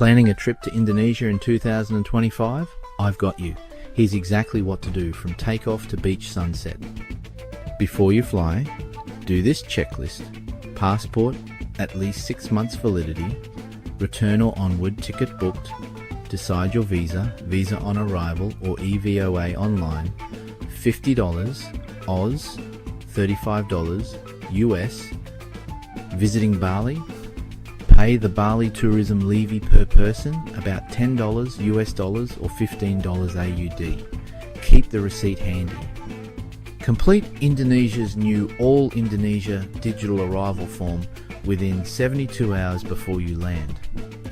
Planning a trip to Indonesia in 2025? I've got you. Here's exactly what to do from takeoff to beach sunset. Before you fly, do this checklist. Passport, at least 6 months validity. Return or onward ticket booked. Decide your visa, visa on arrival or EVOA online. $50 Oz, $35 US. Visiting Bali, pay the Bali tourism levy per person, about $10 US dollars or $15 AUD. Keep the receipt handy. Complete Indonesia's new All Indonesia digital arrival form within 72 hours before you land.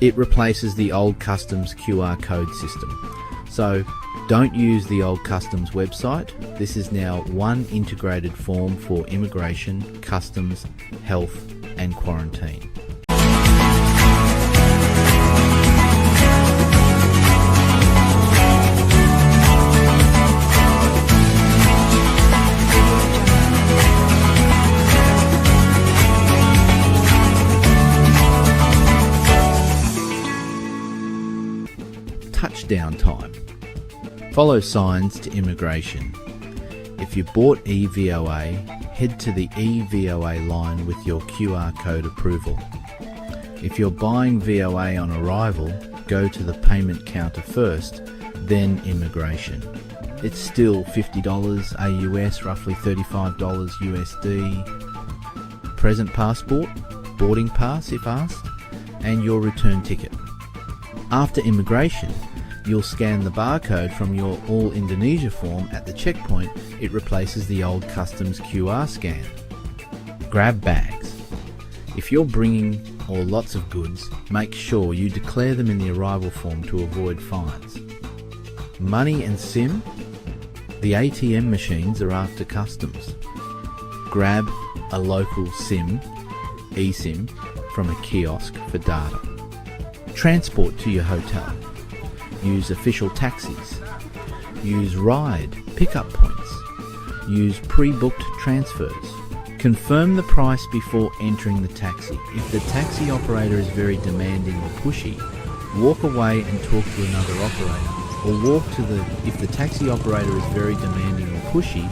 It replaces the old customs QR code system. So don't use the old customs website. This is now one integrated form for immigration, customs, health and quarantine. Touchdown time. Follow signs to immigration. If you bought EVOA, head to the EVOA line with your QR code approval. If you're buying VOA on arrival, go to the payment counter first, then immigration. It's still $50 AUS, roughly $35 USD. Present passport, boarding pass if asked, and your return ticket. After immigration, you'll scan the barcode from your All Indonesia form at the checkpoint. It replaces the old customs QR scan. Grab bags. If you're bringing or lots of goods, make sure you declare them in the arrival form to avoid fines. Money and SIM. The ATM machines are after customs. Grab a local SIM, eSIM, from a kiosk for data. Transport to your hotel. Use official taxis. Use ride pickup points. Use pre-booked transfers. Confirm the price before entering the taxi. If the taxi operator is very demanding or pushy, walk away and talk to another operator. Or if the taxi operator is very demanding or pushy,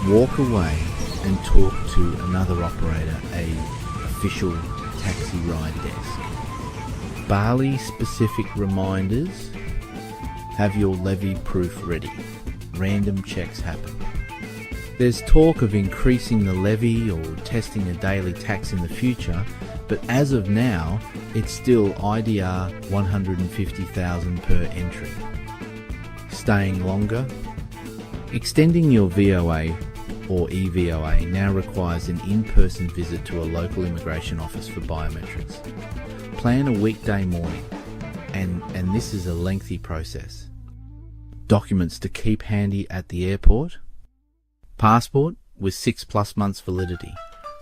walk away and talk to another operator, a official taxi ride desk. Bali specific reminders. Have your levy proof ready. Random checks happen. There's talk of increasing the levy or testing a daily tax in the future, but as of now, it's still IDR 150,000 per entry. Staying longer. Extending your VOA or EVOA now requires an in-person visit to a local immigration office for biometrics. Plan a weekday morning, and this is a lengthy process. Documents to keep handy at the airport. Passport with 6+ months validity.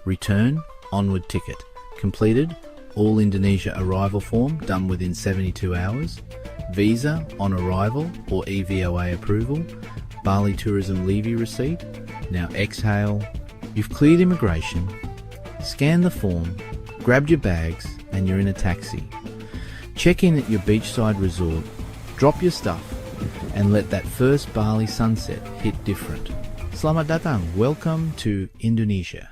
Return, onward ticket. Completed, All Indonesia arrival form done within 72 hours. Visa on arrival or EVOA approval. Bali tourism levy receipt. Now exhale. You've cleared immigration. Scan the form, grabbed your bags, and you're in a taxi. Check in at your beachside resort, drop your stuff, and let that first Bali sunset hit different. Selamat datang, welcome to Indonesia.